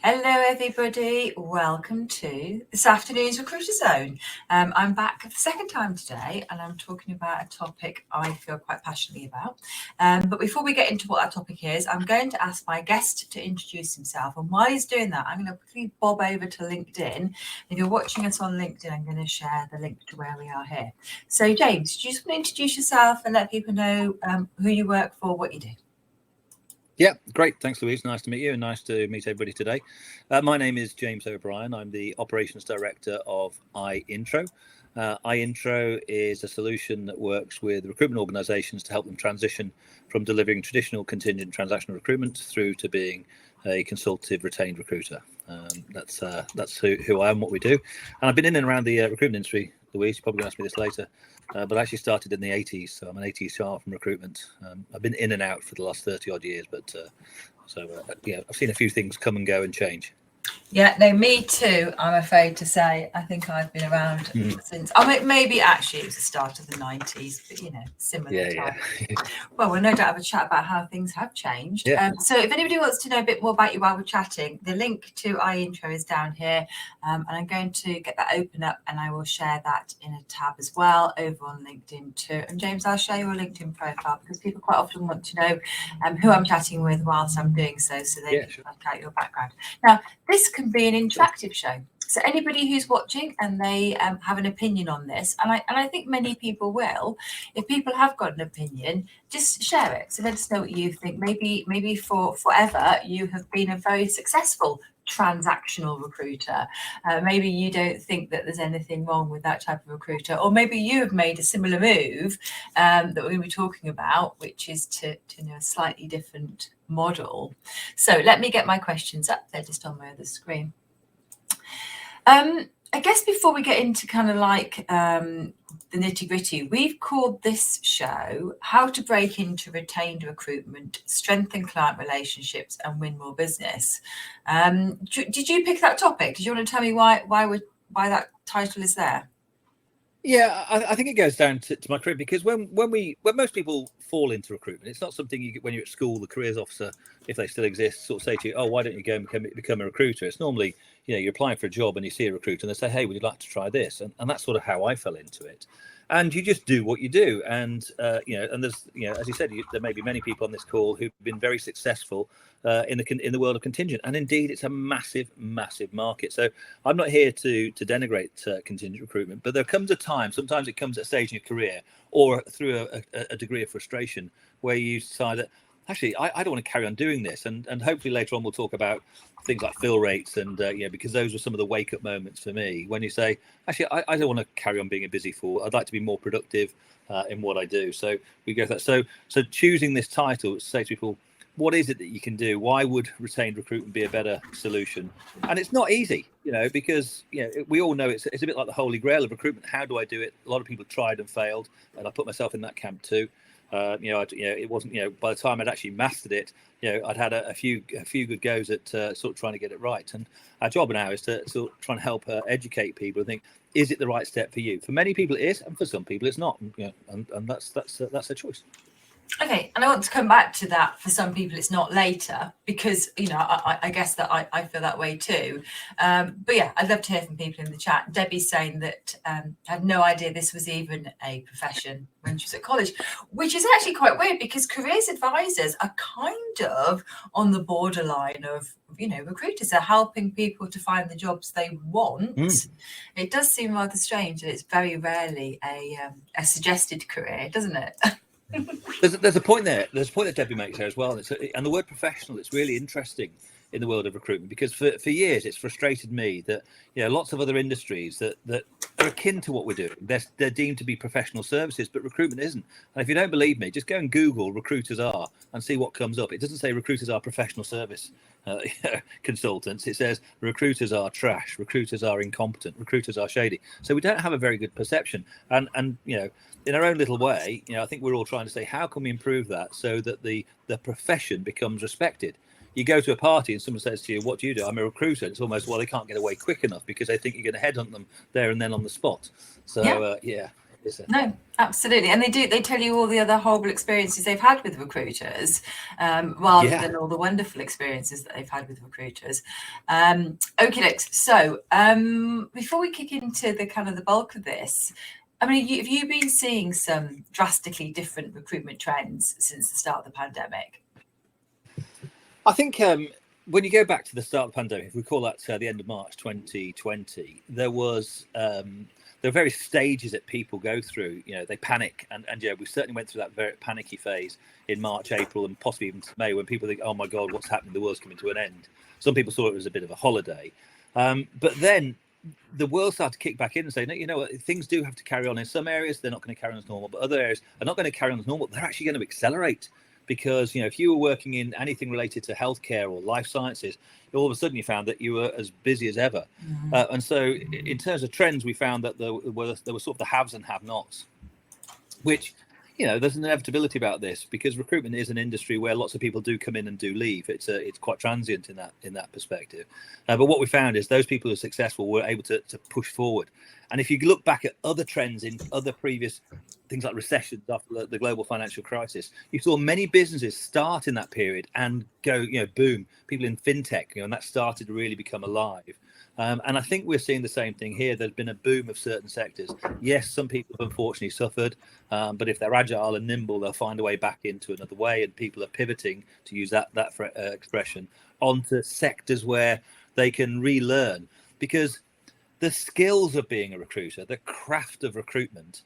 Hello everybody, welcome to this afternoon's Recruiter Zone. I'm back for the second time today and I'm talking about a topic I feel quite passionately about. But before we get into what that topic is, I'm going to ask my guest to introduce himself, and while he's doing that, I'm going to quickly bob over to LinkedIn. If you're watching us on LinkedIn, I'm going to share the link to where we are here. So James, do you just want to introduce yourself and let people know who you work for, what you do? Yeah, great. Thanks, Louise. Nice to meet you and nice to meet everybody today. My name is James O'Brien. I'm the Operations Director of iIntro. iIntro is a solution that works with recruitment organisations to help them transition from delivering traditional contingent transactional recruitment through to being a consultative retained recruiter. That's who I am, what we do. And I've been in and around the recruitment industry, Louise. You're probably going to ask me this later. But I actually started in the 80s, so I'm an 80s child from recruitment. I've been in and out for the last 30 odd years, but I've seen a few things come and go and change. Yeah, no, me too, I'm afraid to say. I think I've been around since, maybe actually it was the start of the 90s, but similar time. Well, we'll no doubt have a chat about how things have changed. So if anybody wants to know a bit more about you while we're chatting, the link to iIntro is down here, and I'm going to get that open up and I will share that in a tab as well over on LinkedIn too. And James, I'll share your LinkedIn profile because people quite often want to know who I'm chatting with whilst I'm doing so they can work out your background. Now, this can be an interactive show. So anybody who's watching and they have an opinion on this, and I think many people will, if people have got an opinion, just share it. So let us know what you think. Maybe for forever you have been a very successful transactional recruiter. Maybe you don't think that there's anything wrong with that type of recruiter, or maybe you have made a similar move that we're going to be talking about, which is to a slightly different model. So let me get my questions up. They're just on my other screen. I guess before we get into kind of like the nitty gritty, we've called this show How to Break into Retained Recruitment, Strengthen Client Relationships and Win More Business. Did you pick that topic? Did you want to tell me why that title is there? Yeah, I think it goes down to my career, because when most people fall into recruitment, it's not something you get when you're at school. The careers officer, if they still exist, sort of say to you, "Oh, why don't you go and become a recruiter?" It's normally, you're applying for a job and you see a recruiter and they say, "Hey, would you like to try this?" And that's sort of how I fell into it. And you just do what you do, and and there's, as you said, there may be many people on this call who've been very successful in the world of contingent, and indeed it's a massive market. So I'm not here to denigrate contingent recruitment, but there comes a time, sometimes it comes at a stage in your career or through a degree of frustration where you decide that actually I don't want to carry on doing this, and hopefully later on we'll talk about things like fill rates, and because those were some of the wake up moments for me when you say, actually I don't want to carry on being a busy fool. I'd like to be more productive in what I do. So we go for that. So choosing this title, say to people, what is it that you can do? Why would retained recruitment be a better solution? And it's not easy, because we all know it's a bit like the holy grail of recruitment. How do I do it? A lot of people tried and failed, and I put myself in that camp too. It wasn't, by the time I'd actually mastered it, I'd had a few good goes at sort of trying to get it right. And our job now is to sort of try and help educate people and think, is it the right step for you? For many people it is, and for some people it's not. And that's a choice. Okay, and I want to come back to that. For some people it's not later, because I guess that I feel that way too, but yeah, I'd love to hear from people in the chat. Debbie's saying that had no idea this was even a profession when she was at college, which is actually quite weird, because careers advisors are kind of on the borderline of recruiters are helping people to find the jobs they want. It does seem rather strange that it's very rarely a suggested career, doesn't it? There's a point there. There's a point that Debbie makes there as well. And the word professional, it's really interesting in the world of recruitment, because for years it's frustrated me that lots of other industries that are akin to what we're doing, they're deemed to be professional services, but recruitment isn't. And if you don't believe me, just go and Google recruiters are and see what comes up. It doesn't say recruiters are professional service consultants. It says recruiters are trash, recruiters are incompetent, recruiters are shady. So we don't have a very good perception. And in our own little way, I think we're all trying to say, how can we improve that so that the profession becomes respected? You go to a party and someone says to you, "What do you do?" "I'm a recruiter." It's almost, well, they can't get away quick enough because they think you're going to headhunt them there and then on the spot. So yeah. No, absolutely. And they tell you all the other horrible experiences they've had with recruiters, rather than all the wonderful experiences that they've had with recruiters. Okay, so before we kick into the kind of the bulk of this, I mean, have you been seeing some drastically different recruitment trends since the start of the pandemic? I think when you go back to the start of the pandemic, if we call that the end of March 2020, there are various stages that people go through. They panic, and we certainly went through that very panicky phase in March, April, and possibly even May, when people think, "Oh my God, what's happening? The world's coming to an end." Some people saw it as a bit of a holiday, but then the world started to kick back in and say, "No, you know what? Things do have to carry on. In some areas, they're not going to carry on as normal, but other areas are not going to carry on as normal. They're actually going to accelerate." Because if you were working in anything related to healthcare or life sciences, all of a sudden you found that you were as busy as ever. And so in terms of trends, we found that there were sort of the haves and have-nots, which, there's an inevitability about this, because recruitment is an industry where lots of people do come in and do leave. It's quite transient in that perspective. But what we found is those people who are successful were able to push forward. And if you look back at other trends in other previous things like recessions after the global financial crisis, you saw many businesses start in that period and go, boom, people in fintech, and that started to really become alive. And I think we're seeing the same thing here. There's been a boom of certain sectors. Yes, some people have unfortunately suffered, but if they're agile and nimble, they'll find a way back into another way. And people are pivoting, to use that expression, onto sectors where they can relearn, because the skills of being a recruiter, the craft of recruitment,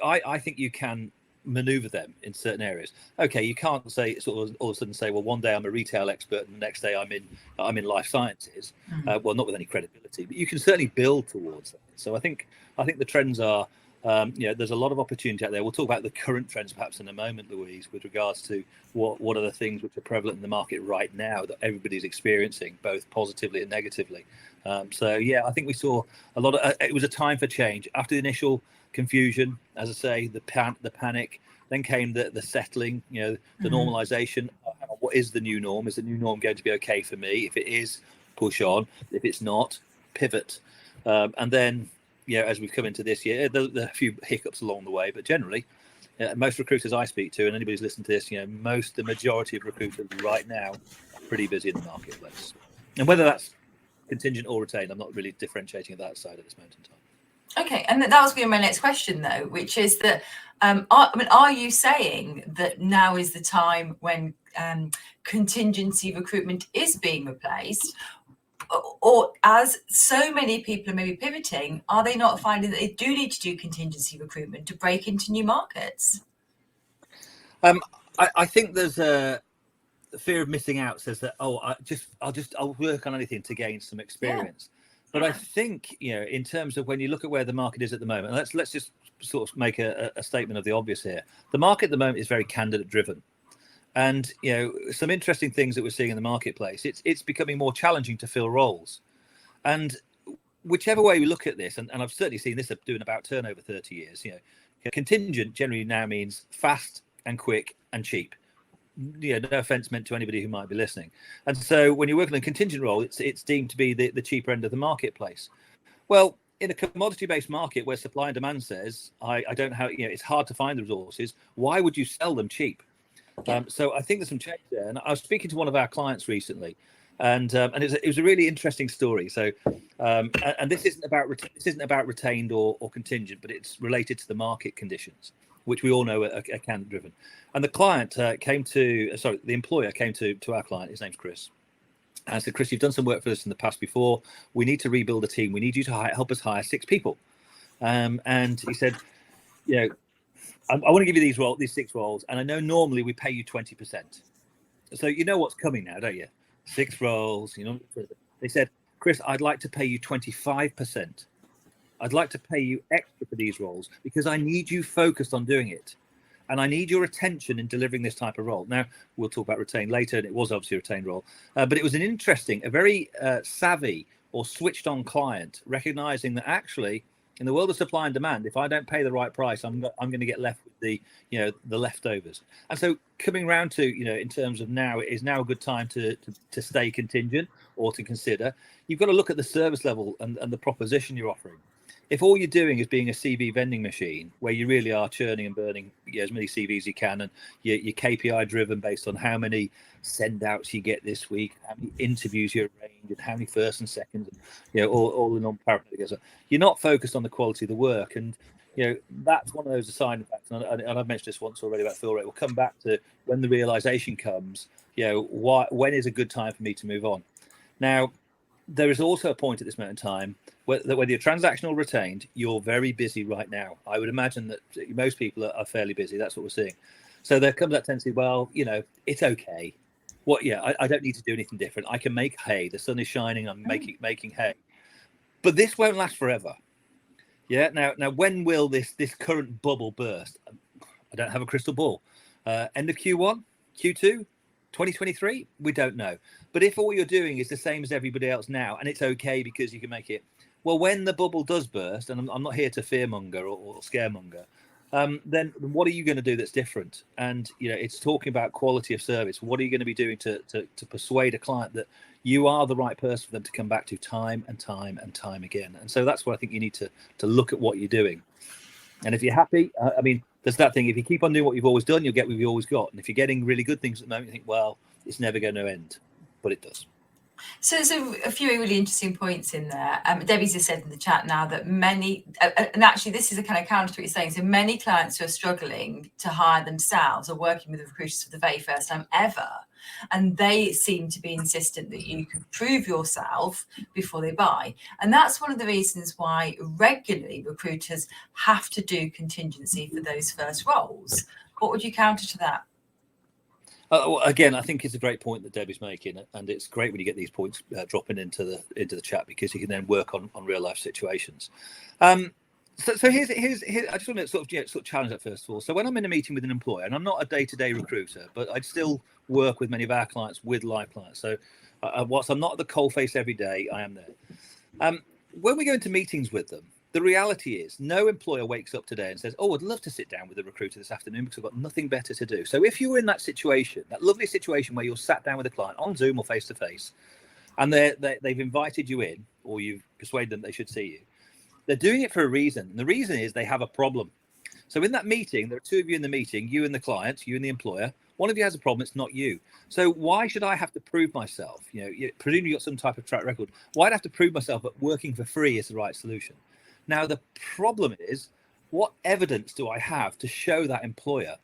I think you can maneuver them in certain areas. Okay, you can't say sort of all of a sudden say, well, one day I'm a retail expert and the next day I'm in life sciences. Well, not with any credibility, but you can certainly build towards that. So I think the trends are, there's a lot of opportunity out there. We'll talk about the current trends perhaps in a moment, Louise, with regards to what are the things which are prevalent in the market right now that everybody's experiencing, both positively and negatively. So I think we saw a lot of. It was a time for change after the initial confusion, as I say, the panic. Then came the settling, the normalization. What is the new norm? Is the new norm going to be okay for me? If it is, push on. If it's not, pivot. And then, as we've come into this year, there are a few hiccups along the way, but generally, most recruiters I speak to, and anybody who's listened to this, the majority of recruiters right now are pretty busy in the marketplace. And whether that's contingent or retained, I'm not really differentiating at that side at this moment in time. Okay, and that was going to be my next question, though, which is that, are you saying that now is the time when contingency recruitment is being replaced, or as so many people are maybe pivoting, are they not finding that they do need to do contingency recruitment to break into new markets? I think there's a fear of missing out. Says that, I'll work on anything to gain some experience. But I think, in terms of when you look at where the market is at the moment, let's just sort of make a statement of the obvious here. The market at the moment is very candidate driven. And, some interesting things that we're seeing in the marketplace, it's becoming more challenging to fill roles. And whichever way we look at this, and I've certainly seen this doing about turnover 30 years, contingent generally now means fast and quick and cheap. No offense meant to anybody who might be listening. And so when you're working on a contingent role, it's deemed to be the cheaper end of the marketplace. Well, in a commodity-based market where supply and demand says, I don't have, it's hard to find the resources, why would you sell them cheap? So I think there's some change there. And I was speaking to one of our clients recently, and it was a really interesting story. So, and this isn't about retained or contingent, but it's related to the market conditions, which we all know are candidate driven. And the the employer came to our client. His name's Chris. And I said, Chris, you've done some work for us in the past before. We need to rebuild a team. We need you to help us hire 6 people. And he said, I want to give you these 6 roles, and I know normally we pay you 20%. So you know what's coming now, don't you? 6 roles. They said, Chris, I'd like to pay you 25%. I'd like to pay you extra for these roles because I need you focused on doing it. And I need your attention in delivering this type of role. Now, we'll talk about retained later, and it was obviously a retained role. But it was a very savvy or switched on client, recognizing that actually, in the world of supply and demand, if I don't pay the right price, I'm going to get left with the leftovers. And so coming round to, in terms of now, it is now a good time to stay contingent or to consider. You've got to look at the service level and the proposition you're offering. if all you're doing is being a CV vending machine, where you really are churning and burning as many CVs as you can, and you're KPI driven based on how many send outs you get this week, how many interviews you arrange, and how many first and seconds, and, all the non-parametric. So you're not focused on the quality of the work, and that's one of those assignment facts. And I've mentioned this once already about fill rate. We'll come back to when the realization comes. When is a good time for me to move on? Now, there is also a point at this moment in time whether you're transactional or retained, you're very busy right now. I would imagine that most people are fairly busy. That's what we're seeing. So there comes that tendency, well, it's okay. I don't need to do anything different. I can make hay. The sun is shining. I'm making hay. But this won't last forever. Yeah. Now, when will this current bubble burst? I don't have a crystal ball. End of Q1, Q2, 2023, we don't know. But if all you're doing is the same as everybody else now, and it's okay because you can make it, well, when the bubble does burst, and I'm not here to fearmonger or scaremonger, then what are you going to do that's different? And it's talking about quality of service. What are you going to be doing to persuade a client that you are the right person for them to come back to time and time and time again? And so that's what I think you need to look at what you're doing. And if you're happy, there's that thing. If you keep on doing what you've always done, you'll get what you've always got. And if you're getting really good things at the moment, you think, well, it's never going to end, but it does. So there's a few really interesting points in there. Debbie's just said in the chat now that many, and actually this is a kind of counter to what you're saying, so many clients who are struggling to hire themselves are working with recruiters for the very first time ever. And they seem to be insistent that you could prove yourself before they buy. And that's one of the reasons why regularly recruiters have to do contingency for those first roles. What would you counter to that? Again, I think it's a great point that Debbie's making, and it's great when you get these points dropping into the chat, because you can then work on real life situations. So here's I just want to sort of challenge that first of all. So when I'm in a meeting with an employer, and I'm not a day-to-day recruiter, but I still work with many of our clients with live clients. So whilst I'm not at the coalface every day, I am there. When we go into meetings with them, the reality is no employer wakes up today and says, oh, I'd love to sit down with a recruiter this afternoon because I've got nothing better to do. So if you're in that situation, that lovely situation where you're sat down with a client on Zoom or face-to-face, and they've invited you in, or you've persuaded them they should see you, they're doing it for a reason. And the reason is they have a problem. So in that meeting, there are two of you in the meeting, you and the client, you and the employer. One of you has a problem, it's not you. So why should I have to prove myself? Presumably you've got some type of track record. Why'd I have to prove myself that working for free is the right solution? Now, the problem is, what evidence do I have to show that employer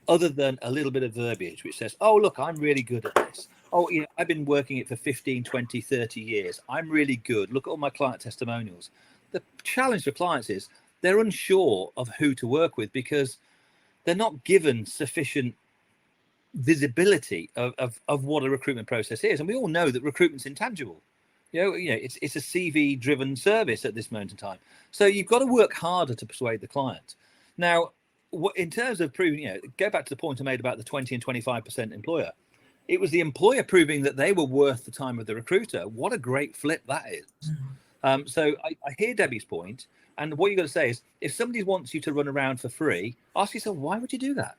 other than a little bit of verbiage which says, oh, look, I'm really good at this. Oh, I've been working it for 15, 20, 30 years. I'm really good. Look at all my client testimonials. The challenge for clients is they're unsure of who to work with because they're not given sufficient visibility of what a recruitment process is. And we all know that recruitment's intangible. It's a CV driven service at this moment in time. So you've got to work harder to persuade the client. Now, in terms of proving, go back to the point I made about the 20 and 25% employer. It was the employer proving that they were worth the time of the recruiter. What a great flip that is. So I hear Debbie's point. And what you've got to say is, if somebody wants you to run around for free, ask yourself, why would you do that?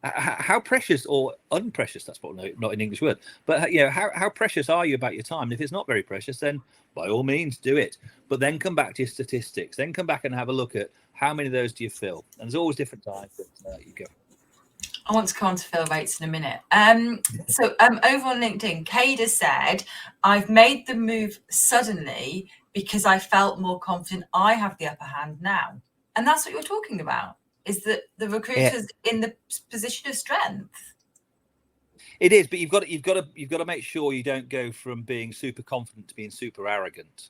How precious or unprecious, that's probably not an English word, but how precious are you about your time? And if it's not very precious, then by all means do it. But then come back to your statistics. Then come back and have a look at how many of those do you fill. And there's always different times that you go. I want to come on to fill rates in a minute. So over on LinkedIn, Kada said, I've made the move suddenly because I felt more confident I have the upper hand now. And that's what you're talking about. Is that the recruiter's in the position of strength? It is, but you've got to make sure you don't go from being super confident to being super arrogant.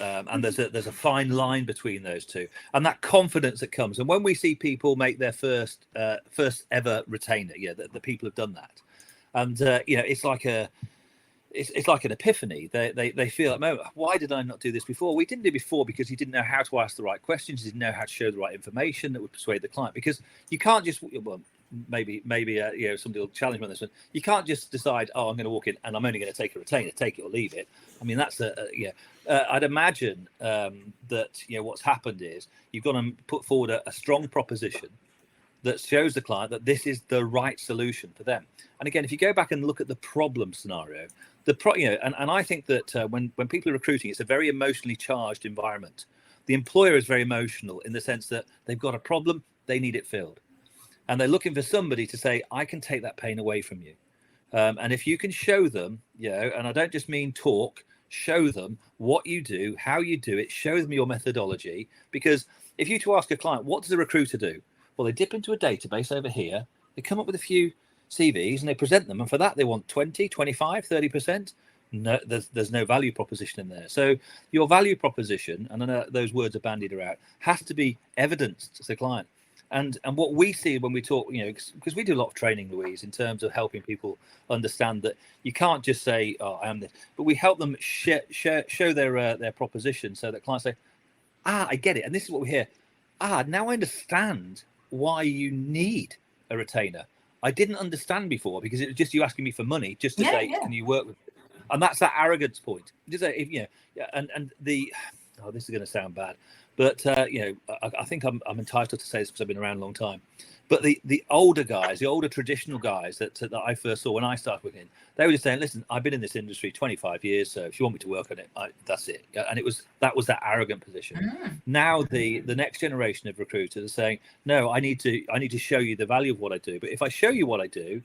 And there's a fine line between those two, and that confidence that comes. And when we see people make their first ever retainer, the people have done that, and it's like an epiphany. They feel like, oh, why did I not do this before? We didn't do it before because you didn't know how to ask the right questions. You didn't know how to show the right information that would persuade the client. Because you can't just, well, maybe somebody will challenge me on this one. You can't just decide, oh, I'm going to walk in and I'm only going to take a retainer, take it or leave it. I mean, that's I'd imagine that what's happened is you've got to put forward a strong proposition that shows the client that this is the right solution for them. And again, if you go back and look at the problem scenario, and I think that when people are recruiting, it's a very emotionally charged environment. The employer is very emotional in the sense that they've got a problem, they need it filled. And they're looking for somebody to say, I can take that pain away from you. And if you can show them, and I don't just mean talk, show them what you do, how you do it, show them your methodology. Because if you to ask a client, what does a recruiter do? Well, they dip into a database over here, they come up with a few CVs and they present them. And for that, they want 20, 25, 30%. No, there's no value proposition in there. So your value proposition, and I know those words are bandied around, has to be evidenced to the client. And what we see when we talk, because we do a lot of training, Louise, in terms of helping people understand that you can't just say, "Oh, I am this," but we help them show their proposition, so that clients say, I get it, and this is what we hear. Now I understand why you need a retainer. I didn't understand before because it was just you asking me for money just to say, can you work with me? And that's that arrogance point. Just say, and the this is going to sound bad. But I think I'm entitled to say this because I've been around a long time. But the older guys, the older traditional guys that I first saw when I started working, they were just saying, "Listen, I've been in this industry 25 years, so if you want me to work on it, that's it." And that was that arrogant position. Now the next generation of recruiters are saying, "No, I need to show you the value of what I do. But if I show you what I do,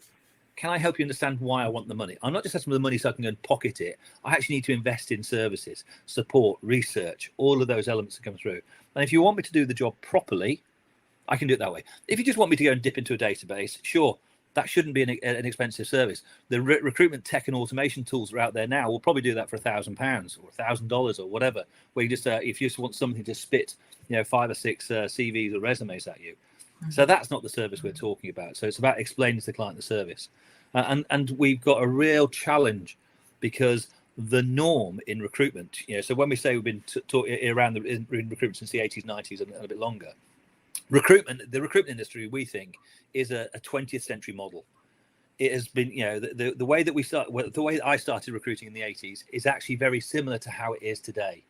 can I help you understand why I want the money? I'm not just asking for the money so I can go and pocket it. I actually need to invest in services, support, research, all of those elements that come through. And if you want me to do the job properly, I can do it that way. If you just want me to go and dip into a database, sure, that shouldn't be an expensive service. The recruitment tech and automation tools that are out there now will probably do that for £1,000 or $1,000 or whatever, where you just, if you just want something to spit, 5 or 6 CVs or resumes at you. So that's not the service we're talking about. So it's about explaining to the client the service. And we've got a real challenge because the norm in recruitment, so when we say we've been around in recruitment since the 80s, 90s and a bit longer, the recruitment industry, we think, is a 20th century model. It has been, the way that the way that I started recruiting in the 80s is actually very similar to how it is today.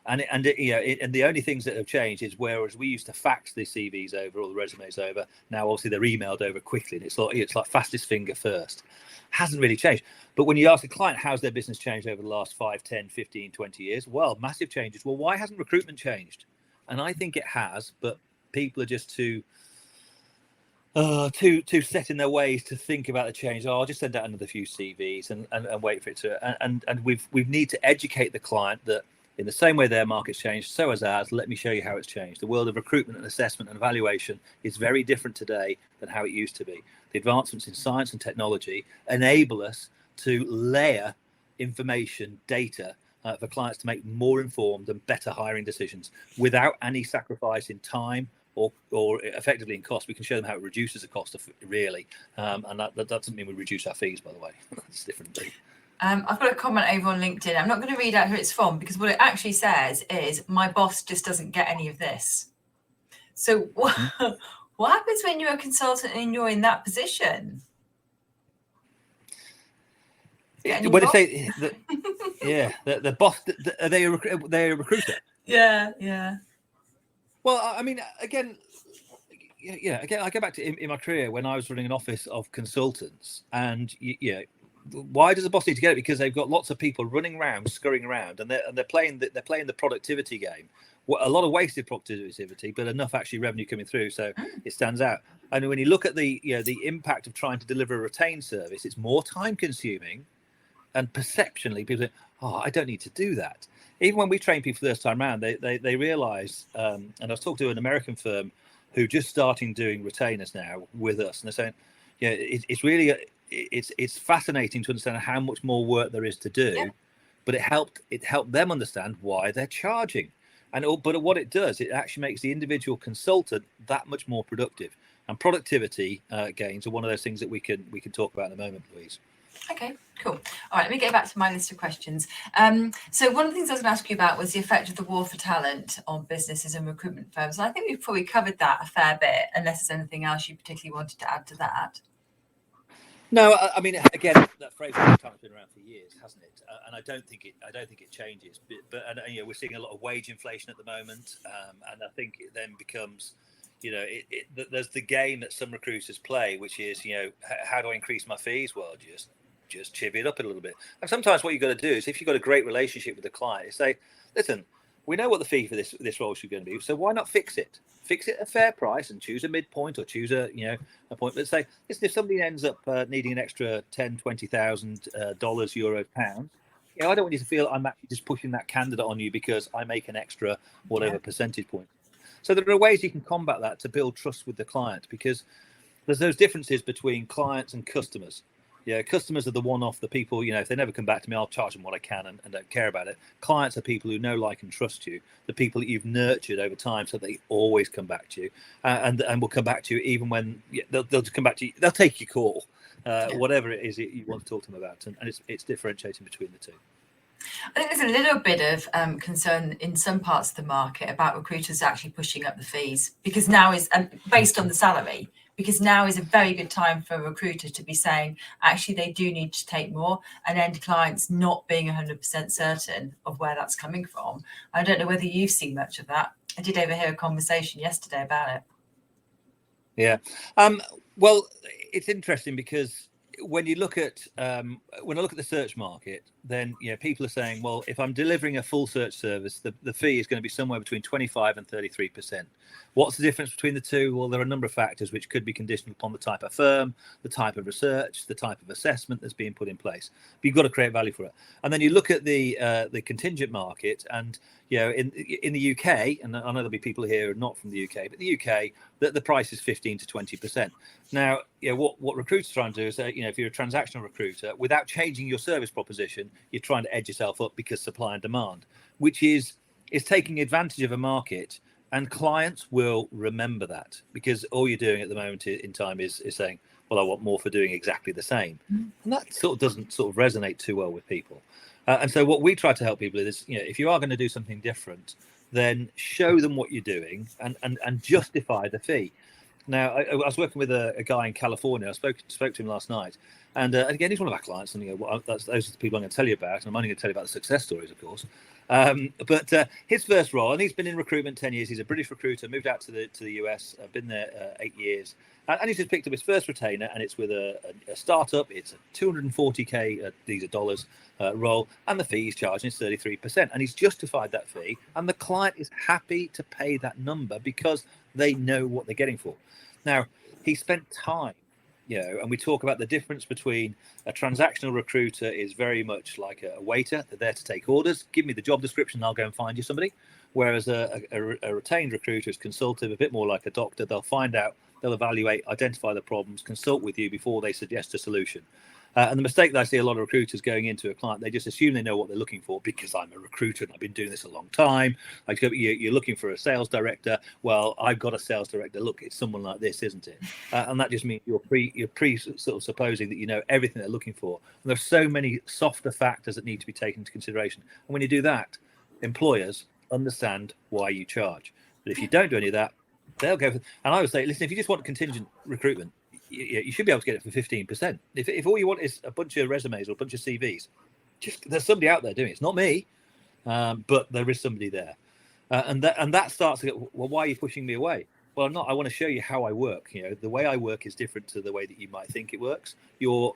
And the only things that have changed is whereas we used to fax the CVs over or the resumes over, now obviously they're emailed over quickly, and it's like fastest finger first. Hasn't really changed. But when you ask a client, how's their business changed over the last 5, 10, 15, 20 years? Well, massive changes. Well, why hasn't recruitment changed? And I think it has, but people are just too set in their ways to think about the change. I'll just send out another few CVs and wait for it to. And we need to educate the client that in the same way their market's changed, so has ours. Let me show you how it's changed. The world of recruitment and assessment and evaluation is very different today than how it used to be. The advancements in science and technology enable us to layer information, data, for clients to make more informed and better hiring decisions without any sacrifice in time or effectively in cost. We can show them how it reduces the cost of really. And that doesn't mean we reduce our fees, by the way. That's a different thing. I've got a comment over on LinkedIn. I'm not going to read out who it's from because what it actually says is my boss just doesn't get any of this. So what happens when you're a consultant and you're in that position? When they say the boss, are they a recruiter? Yeah. Well, I mean, again, I go back to in my career when I was running an office of consultants, and why does the boss need to get it? Because they've got lots of people running around, scurrying around, and they're playing the productivity game. A lot of wasted productivity, but enough actually revenue coming through, so it stands out. And when you look at the impact of trying to deliver a retained service, it's more time consuming, and perceptionally people say, "Oh, I don't need to do that." Even when we train people first time around, they realise. And I was talking to an American firm who just starting doing retainers now with us, and they're saying, it's really it's fascinating to understand how much more work there is to do, but it helped them understand why they're charging, but what it does, it actually makes the individual consultant that much more productive, and productivity gains are one of those things that we can talk about in a moment, Louise. Okay, cool. All right, let me get back to my list of questions. So one of the things I was going to ask you about was the effect of the war for talent on businesses and recruitment firms. And I think we've probably covered that a fair bit, unless there's anything else you particularly wanted to add to that. No, I mean, again, that phrase has been around for years, hasn't it? And I don't think it changes. But we're seeing a lot of wage inflation at the moment, and I think it then becomes, there's the game that some recruiters play, which is, how do I increase my fees? Well, just chivvy it up a little bit. And sometimes what you've got to do is, if you've got a great relationship with the client, is say, listen, we know what the fee for this role should going to be. So why not fix it? Fix it at a fair price and choose a midpoint, or choose a point. Let's say, listen, if somebody ends up needing an extra $10,000, $20,000, euros, pounds, I don't want you to feel I'm actually just pushing that candidate on you because I make an extra whatever percentage point. So there are ways you can combat that to build trust with the client, because there's those differences between clients and customers. Customers are the one-off, the people, if they never come back to me, I'll charge them what I can and don't care about it. Clients are people who know, like, and trust you, the people that you've nurtured over time, so they always come back to you, and will come back to you even when they'll just come back to you. They'll take your call, whatever it is you want to talk to them about, and it's differentiating between the two. I think there's a little bit of concern in some parts of the market about recruiters actually pushing up the fees, because now is based on the salary. Because now is a very good time for a recruiter to be saying, actually, they do need to take more, and end clients not being 100% certain of where that's coming from. I don't know whether you've seen much of that. I did overhear a conversation yesterday about it. Yeah. Well, it's interesting because when you look at when I look at the search market, then people are saying, well, if I'm delivering a full search service, the fee is going to be somewhere between 25 and 33%. What's the difference between the two? Well, there are a number of factors which could be conditioned upon the type of firm, the type of research, the type of assessment that's being put in place. But you've got to create value for it. And then you look at the contingent market, and in the UK, and I know there'll be people here who are not from the UK, but the UK, the price is 15 to 20%. Now, what recruiters are trying to do is, if you're a transactional recruiter, without changing your service proposition, you're trying to edge yourself up because supply and demand, which is taking advantage of a market. And clients will remember that, because all you're doing at the moment in time is saying, well, I want more for doing exactly the same. And that doesn't resonate too well with people. And so what we try to help people is, if you are going to do something different, then show them what you're doing and justify the fee. Now, I was working with a guy in California. I spoke to him last night. And again, he's one of our clients. And those are the people I'm going to tell you about. And I'm only going to tell you about the success stories, of course. But his first role, and he's been in recruitment 10 years. He's a British recruiter, moved out to the US, been there 8 years. And he's just picked up his first retainer, and it's with a startup. It's a $240K, these are dollars, role, and the fee he's charging is 33%. And he's justified that fee, and the client is happy to pay that number because they know what they're getting for. Now, he spent time, and we talk about the difference between a transactional recruiter is very much like a waiter. They're there to take orders. Give me the job description, I'll go and find you somebody. Whereas a retained recruiter is consultative, a bit more like a doctor. They'll find out, they'll evaluate, identify the problems, consult with you before they suggest a solution. And the mistake that I see a lot of recruiters going into a client, they just assume they know what they're looking for because I'm a recruiter and I've been doing this a long time. Like, you're looking for a sales director. Well, I've got a sales director. Look, it's someone like this, isn't it? And that just means you're supposing that you know everything they're looking for. And there's so many softer factors that need to be taken into consideration. And when you do that, employers understand why you charge. But if you don't do any of that, they'll go for, and I would say, listen, if you just want contingent recruitment, you should be able to get it for 15%. If all you want is a bunch of resumes or a bunch of CVs, there's somebody out there doing it. It's not me, but there is somebody there, and that starts to get, well, why are you pushing me away? Well, I'm not. I want to show you how I work. The way I work is different to the way that you might think it works. Your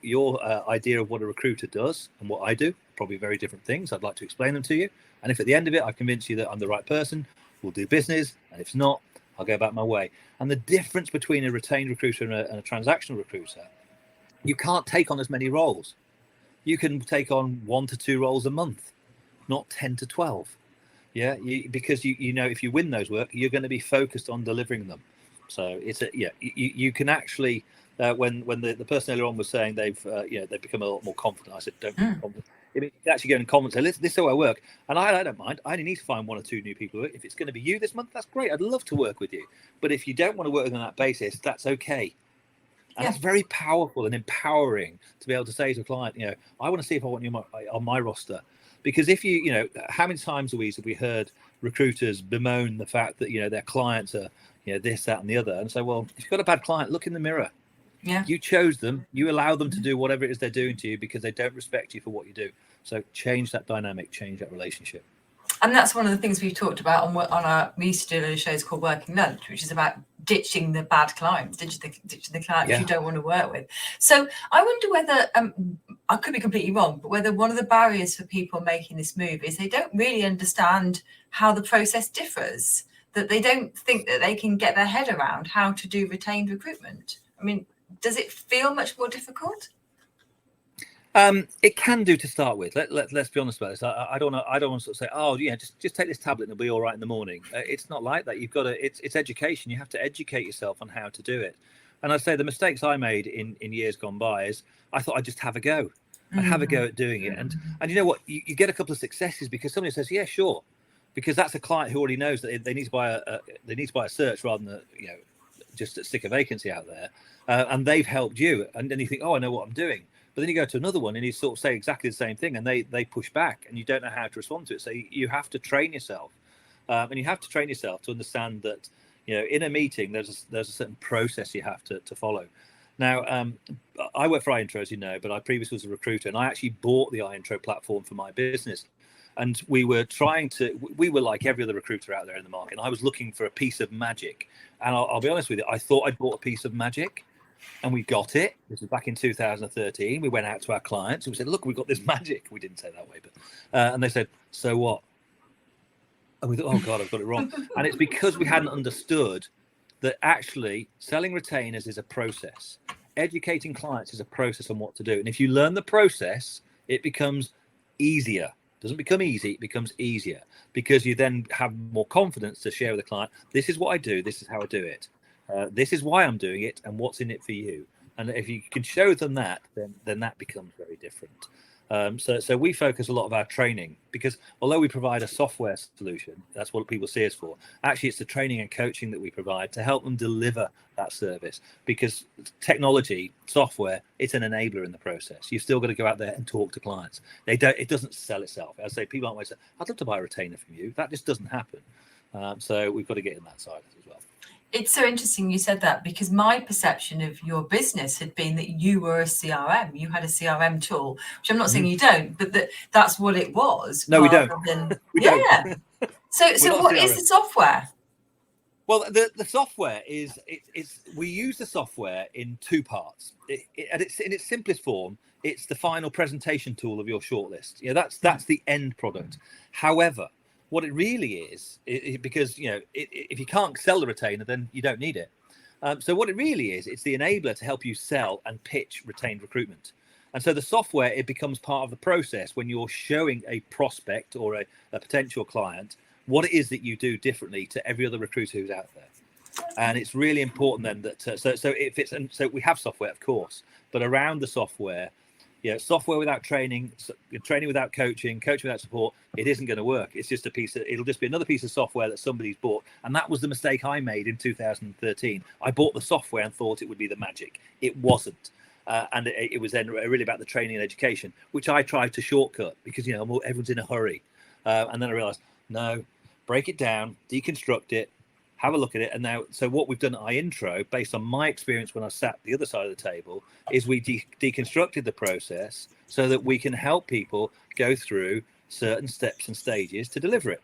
idea of what a recruiter does and what I do, probably very different things. I'd like to explain them to you, and if at the end of it I've convinced you that I'm the right person, we'll do business, and if not, I'll go about my way. And the difference between a retained recruiter and a transactional recruiter, you can't take on as many roles. You can take on 1 to 2 roles a month, not 10 to 12. Yeah, because you know if you win those work, you're going to be focused on delivering them. So you can actually when the person earlier on was saying they've become a lot more confident. I said, don't be confident. You can actually go in comments and say, this is how I work. And I don't mind. I only need to find 1 or 2 new people. If it's going to be you this month, that's great. I'd love to work with you. But if you don't want to work on that basis, that's okay. And that's very powerful and empowering to be able to say to a client, I want to see if I want you on my roster. Because if how many times have we heard recruiters bemoan the fact that, their clients are, this, that, and the other. And so, well, if you've got a bad client, look in the mirror. Yeah. You chose them. You allow them to do whatever it is they're doing to you because they don't respect you for what you do. So change that dynamic, change that relationship. And that's one of the things we've talked about we used to do those shows called Working Lunch, which is about ditching the bad clients, ditching the clients you don't want to work with. So I wonder whether I could be completely wrong, but whether one of the barriers for people making this move is they don't really understand how the process differs, that they don't think that they can get their head around how to do retained recruitment. I mean, does it feel much more difficult? It can do to start with. Let's be honest about this. I don't want to sort of say, oh yeah, just take this tablet and it'll be all right in the morning. It's not like that. You've got to. It's education. You have to educate yourself on how to do it. And I'd say the mistakes I made in years gone by is I thought I'd just have a go. I'd have a go at doing it. And you know what? You get a couple of successes because somebody says, yeah, sure, because that's a client who already knows that they need to buy a search rather than just stick a vacancy out there, and they've helped you. And then you think, oh, I know what I'm doing. But then you go to another one and you sort of say exactly the same thing, and they push back, and you don't know how to respond to it. So you have to train yourself, and you have to train yourself to understand that in a meeting there's a certain process you have to follow. Now, I work for iIntro, as you know, but I previously was a recruiter, and I actually bought the iIntro platform for my business. And we were like every other recruiter out there in the market. And I was looking for a piece of magic. And I'll be honest with you, I thought I'd bought a piece of magic, and we got it. This was back in 2013. We went out to our clients and we said, look, we've got this magic. We didn't say it that way, but and they said, so what? And we thought, oh God, I've got it wrong. And it's because we hadn't understood that actually selling retainers is a process. Educating clients is a process on what to do. And if you learn the process, it becomes easier. It doesn't become easy, it becomes easier, because you then have more confidence to share with the client, this is what I do, this is how I do it. This is why I'm doing it and what's in it for you. And if you can show them that, then that becomes very different. So we focus a lot of our training, because although we provide a software solution, that's what people see us for. Actually, it's the training and coaching that we provide to help them deliver that service, because technology, software, it's an enabler in the process. You've still got to go out there and talk to clients. It doesn't sell itself. I say, people aren't always saying, I'd love to buy a retainer from you. That just doesn't happen. So we've got to get in that side as well. It's so interesting you said that, because my perception of your business had been that you were a CRM. You had a CRM tool, which I'm not saying you don't, but that's what it was. No, we don't. We don't. So what is the software? Well, the software is we use the software in two parts. And it's in its simplest form, it's the final presentation tool of your shortlist. That's the end product. However, what it really is, because if you can't sell the retainer, then you don't need it. So what it really is, it's the enabler to help you sell and pitch retained recruitment. And so the software, it becomes part of the process when you're showing a prospect or a potential client what it is that you do differently to every other recruiter who's out there. And it's really important then that so we have software, of course, but around the software. Software without training, training without coaching without support, it isn't going to work. It's just it'll just be another piece of software that somebody's bought. And that was the mistake I made in 2013. I bought the software and thought it would be the magic. It wasn't. And it was then really about the training and education, which I tried to shortcut because, everyone's in a hurry. And then I realized, no, break it down, deconstruct it, have a look at it. And now, so what we've done at iIntro, based on my experience when I sat the other side of the table, is we deconstructed the process so that we can help people go through certain steps and stages to deliver it.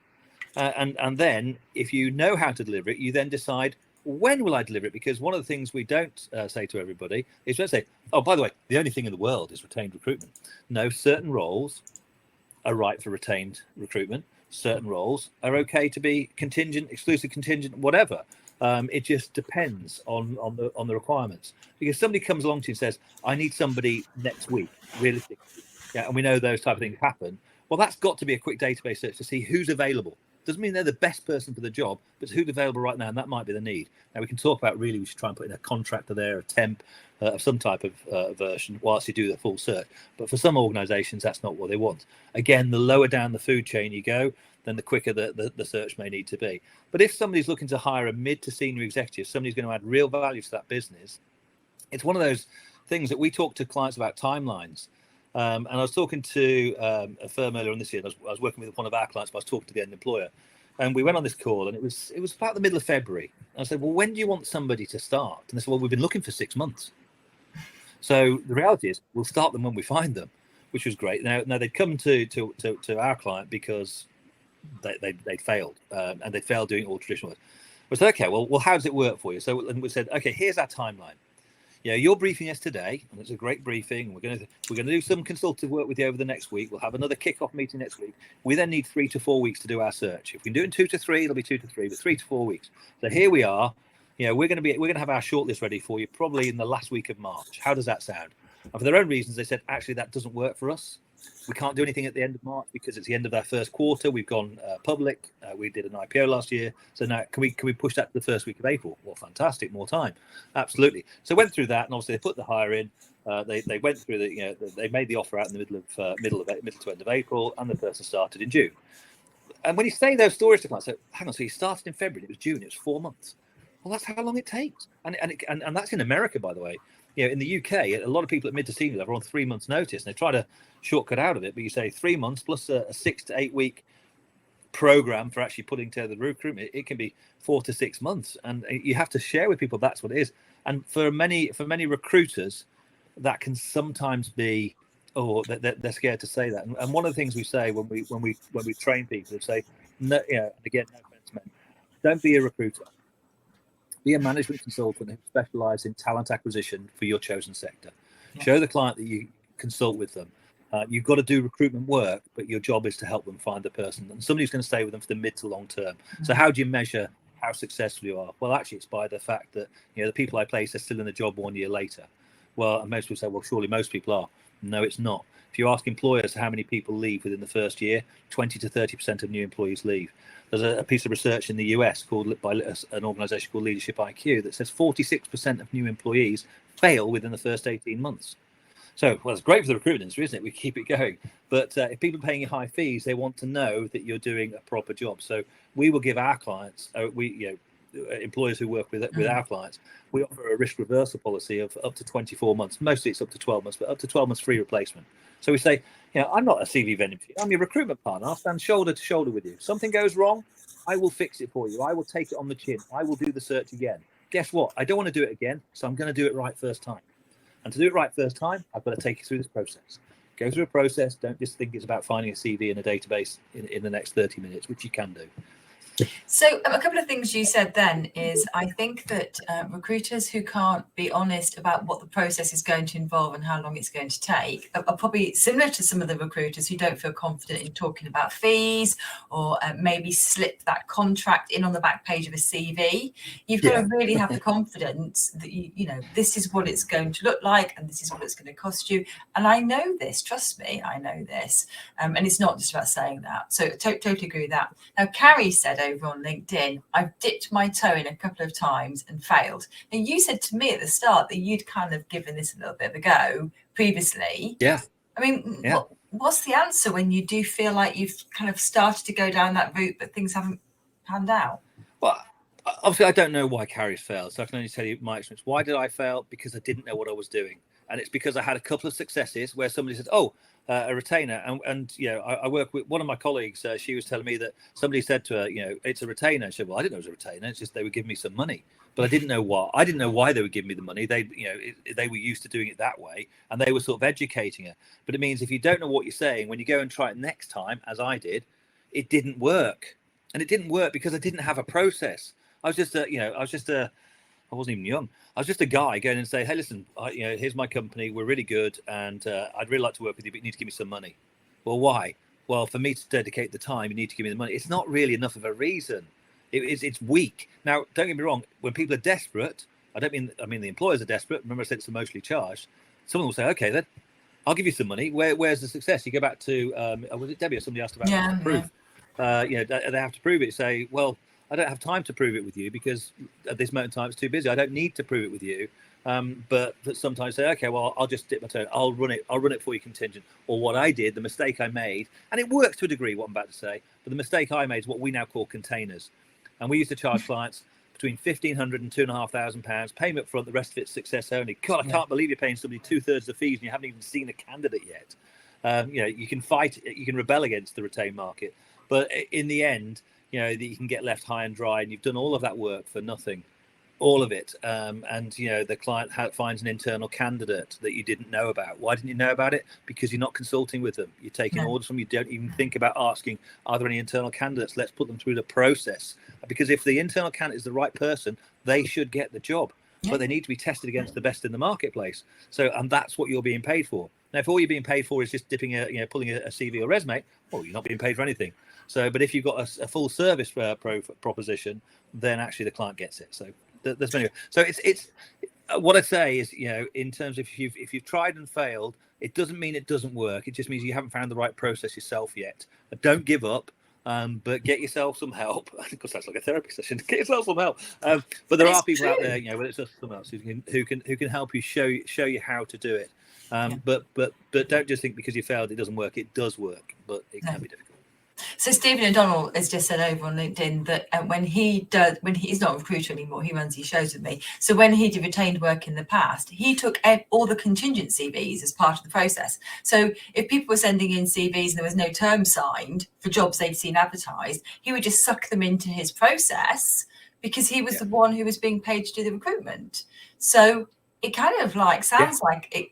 And then if you know how to deliver it, you then decide, when will I deliver it? Because one of the things we don't say to everybody is, let's say, oh, by the way, the only thing in the world is retained recruitment. No, certain roles are right for retained recruitment. Certain roles are okay to be contingent, exclusive contingent, whatever. It just depends on the requirements. Because somebody comes along to you and says, I need somebody next week, realistically. Yeah, and we know those type of things happen. Well, that's got to be a quick database search to see who's available. Doesn't mean they're the best person for the job, but who's available right now, and that might be the need. Now, we can talk about we should try and put in a contractor there, a temp, of some type of version, whilst you do the full search. But for some organisations, that's not what they want. Again, the lower down the food chain you go, then the quicker the search may need to be. But if somebody's looking to hire a mid to senior executive, somebody's going to add real value to that business, it's one of those things that we talk to clients about timelines. And I was talking to a firm earlier on this year. I was working with one of our clients, but I was talking to the end employer. And we went on this call, and it was about the middle of February. I said, well, when do you want somebody to start? And they said, well, we've been looking for 6 months. So the reality is we'll start them when we find them, which was great. Now they'd come to our client because they'd failed, and they'd failed doing all traditional work. We said, okay, well, how does it work for you? So and we said, okay, here's our timeline. Your briefing is today, and it's a great briefing. We're going to do some consultative work with you over the next week. We'll have another kick-off meeting next week. We then need 3 to 4 weeks to do our search. If we can do it in 2 to 3, it'll be 2 to 3, but 3 to 4 weeks. So here we are. We're going to have our shortlist ready for you probably in the last week of March. How does that sound? And for their own reasons, they said, actually, that doesn't work for us. We can't do anything at the end of March because it's the end of our first quarter. We've gone public. We did an IPO last year. So now can we push that to the first week of April? Well, fantastic. More time. Absolutely. So went through that, and obviously they put the hire in. They went through they made the offer out in the middle to end of April, and the person started in June. And when you say those stories to clients, so hang on, so you started in February, it was June, it was 4 months. Well, that's how long it takes. And that's in America, by the way. In the UK, a lot of people at mid to senior level are on 3 months notice, and they try to shortcut out of it. But you say 3 months plus a 6 to 8 week program for actually putting together the recruitment. It can be 4 to 6 months, and you have to share with people that's what it is. And for many recruiters, that can sometimes be, they're scared to say that. And one of the things we say when we train people is say, no, again, no offense, man, don't be a recruiter. Be a management consultant who specializes in talent acquisition for your chosen sector. Yeah. Show the client that you consult with them. You've got to do recruitment work, but your job is to help them find the person and somebody who's going to stay with them for the mid to long term. Mm-hmm. So how do you measure how successful you are? Well, actually, it's by the fact that the people I place are still in the job 1 year later. Well, and most people say, well, surely most people are. No, it's not. If you ask employers how many people leave within the first year, 20 to 30% of new employees leave. There's a piece of research in the US by an organization called Leadership IQ that says 46% of new employees fail within the first 18 months. So, well, it's great for the recruitment industry, isn't it? We keep it going. But if people are paying you high fees, they want to know that you're doing a proper job. So we will give our clients, employers who work with our clients, we offer a risk reversal policy of up to 24 months. Mostly it's up to 12 months, but up to 12 months free replacement. So we say, I'm not a CV vendor. I'm your recruitment partner. I'll stand shoulder to shoulder with you. Something goes wrong, I will fix it for you. I will take it on the chin. I will do the search again. Guess what? I don't want to do it again, so I'm going to do it right first time. And to do it right first time, I've got to take you through this process. Go through a process. Don't just think it's about finding a CV in a database in the next 30 minutes, which you can do. So a couple of things you said then is I think that recruiters who can't be honest about what the process is going to involve and how long it's going to take are probably similar to some of the recruiters who don't feel confident in talking about fees or maybe slip that contract in on the back page of a CV. You've got to really have the confidence that this is what it's going to look like and this is what it's going to cost you. And I know this, trust me, I know this. And it's not just about saying that. So totally agree with that. Now, Carrie said over on LinkedIn, I've dipped my toe in a couple of times and failed. Now, you said to me at the start that you'd kind of given this a little bit of a go previously. Yeah. I mean, what's the answer when you do feel like you've kind of started to go down that route, but things haven't panned out? Well, obviously, I don't know why Carrie's failed, so I can only tell you my experience. Why did I fail? Because I didn't know what I was doing. And it's because I had a couple of successes where somebody said, a retainer. And I work with one of my colleagues. She was telling me that somebody said to her, it's a retainer. And she said, well, I didn't know it was a retainer. It's just they would give me some money. But I didn't know why. I didn't know why they would give me the money. They were used to doing it that way. And they were sort of educating her. But it means if you don't know what you're saying, when you go and try it next time, as I did, it didn't work. And it didn't work because I didn't have a process. I wasn't even young. I was just a guy going and say, hey, listen, here's my company. We're really good. And I'd really like to work with you, but you need to give me some money. Well, why? Well, for me to dedicate the time, you need to give me the money. It's not really enough of a reason. It's weak. Now, don't get me wrong. When people are desperate, I mean the employers are desperate. Remember I said it's emotionally charged. Someone will say, okay, then I'll give you some money. Where's the success? You go back to, was it Debbie or somebody asked about proof? They have to prove it. Say, well, I don't have time to prove it with you because at this moment in time, it's too busy. I don't need to prove it with you. But sometimes say, okay, well, I'll just dip my toe. I'll run it for you contingent. Or what I did, the mistake I made, and it works to a degree, what I'm about to say, but the mistake I made is what we now call containers. And we used to charge clients between £1,500 and £2,500, pay them up front, the rest of it's success only. God, I can't believe you're paying somebody 2/3 the fees and you haven't even seen a candidate yet. You can fight, you can rebel against the retained market. But in the end, that you can get left high and dry and you've done all of that work for nothing, all of it. And the client finds an internal candidate that you didn't know about. Why didn't you know about it? Because you're not consulting with them. You're taking orders from them. You don't even think about asking, are there any internal candidates? Let's put them through the process. Because if the internal candidate is the right person, they should get the job. but they need to be tested against the best in the marketplace. So, and that's what you're being paid for. Now, if all you're being paid for is just pulling a CV or resume, well, you're not being paid for anything. So, but if you've got a full service proposition, then actually the client gets it. So there's many. So it's what I say is, in terms of if you've tried and failed, it doesn't mean it doesn't work. It just means you haven't found the right process yourself yet. Don't give up. But get yourself some help. Because that's like a therapy session. Get yourself some help. But there are people out there, whether it's just someone else who can help you, show you how to do it. But don't just think because you failed it doesn't work. It does work, but it can be difficult. So Stephen O'Donnell has just said over on LinkedIn that when he's not a recruiter anymore, he runs these shows with me. So when he did retained work in the past, he took all the contingent CVs as part of the process. So if people were sending in CVs and there was no term signed for jobs they'd seen advertised, he would just suck them into his process because he was the one who was being paid to do the recruitment. So it kind of like sounds like it,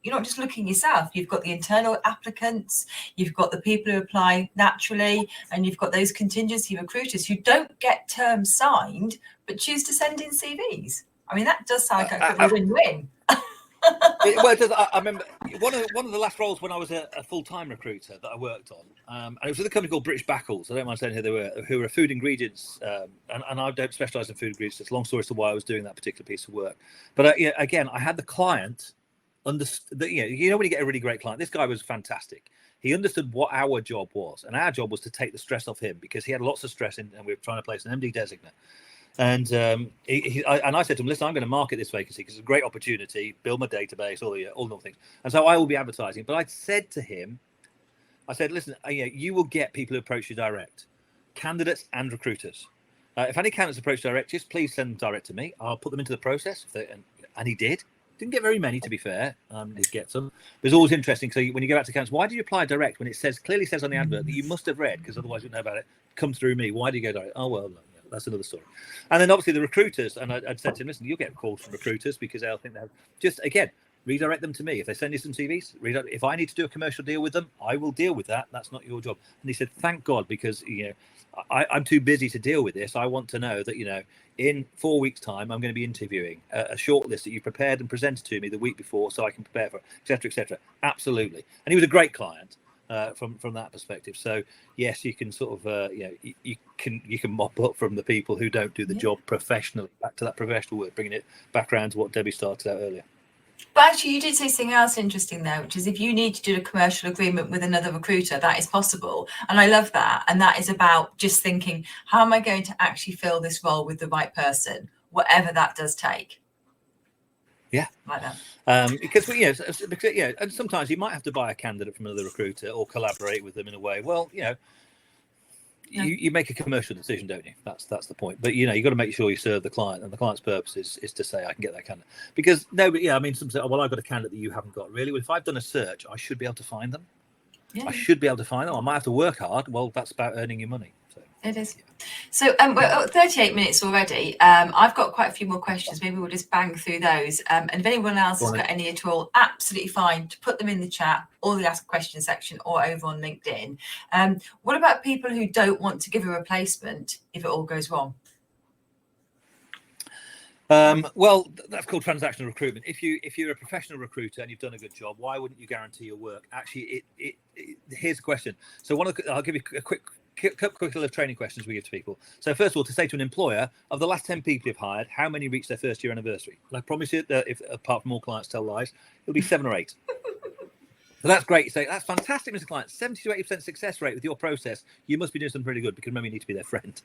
you're not just looking yourself. You've got the internal applicants, you've got the people who apply naturally, and you've got those contingency recruiters who don't get terms signed but choose to send in CVs. I mean, that does sound like a win-win. Well, it does. I remember one of the last roles when I was a full-time recruiter that I worked on, and it was with a company called British Backles. I don't mind saying who they were, who were food ingredients, and I don't specialise in food ingredients. It's a long story as to why I was doing that particular piece of work. But again, I had the client understood that, when you get a really great client, this guy was fantastic. He understood what our job was, and our job was to take the stress off him because he had lots of stress and we were trying to place an MD designate. And I said to him, listen, I'm going to market this vacancy because it's a great opportunity, build my database, all the things. And so I will be advertising. But I said to him, listen, you will get people who approach you direct, candidates and recruiters. If any candidates approach direct, just please send them direct to me. I'll put them into the process. And he did. Didn't get very many, to be fair. Did get some. But it's always interesting. So when you go back to candidates, why do you apply direct when it clearly says on the advert that you must have read, because otherwise you wouldn't know about it, come through me? Why do you go direct? Oh, well, no. That's another story. And then obviously the recruiters, and I'd said to him, listen, you'll get calls from recruiters because they'll think they have, just again, redirect them to me. If they send you some CVs, if I need to do a commercial deal with them, I will deal with that. That's not your job. And he said, thank God, because I'm too busy to deal with this. I want to know that in 4 weeks' time, I'm going to be interviewing a short list that you prepared and presented to me the week before, so I can prepare for it, etc., etc. Absolutely. And he was a great client. From that perspective, so yes, you can sort of you can mop up from the people who don't do the job professionally. Back to that professional work, bringing it back around to what Debbie started out earlier. But actually, you did say something else interesting there, which is if you need to do a commercial agreement with another recruiter, that is possible, and I love that. And that is about just thinking, how am I going to actually fill this role with the right person, whatever that does take. Yeah, like that. Because and sometimes you might have to buy a candidate from another recruiter or collaborate with them in a way. Well, you make a commercial decision, don't you? That's the point. But you got to make sure you serve the client, and the client's purpose is to say I can get that candidate. Because some say, well, I've got a candidate that you haven't got. Really, well, if I've done a search, I should be able to find them. I should be able to find them. I might have to work hard. Well, that's about earning your money. So. It is. So we're at 38 minutes already. I've got quite a few more questions. Maybe we'll just bang through those. And if anyone else has got any at all, absolutely fine to put them in the chat or the ask a question section or over on LinkedIn. What about people who don't want to give a replacement if it all goes wrong? Well, that's called transactional recruitment. If you're a professional recruiter and you've done a good job, why wouldn't you guarantee your work? Actually, here's the question. So I'll give you a quick little training questions we give to people. So first of all, to say to an employer, of the last 10 people you've hired, how many reached their first year anniversary? And I promise you that if apart from all clients tell lies, it'll be 7 or 8. So that's great. You say, that's fantastic, Mr. Client. 70 to 80% success rate with your process. You must be doing something pretty good because remember, you need to be their friend.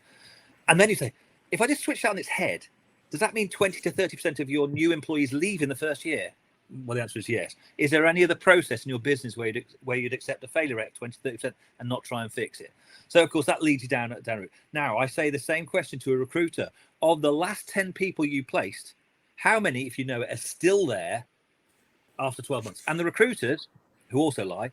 And then you say, if I just switch that on its head, does that mean 20 to 30% of your new employees leave in the first year? Well, the answer is yes. Is there any other process in your business where you'd accept a failure rate of 20 to 30% and not try and fix it? So, of course, that leads you down route. Now, I say the same question to a recruiter. Of the last 10 people you placed, how many, if you know it, are still there after 12 months? And the recruiters, who also lie,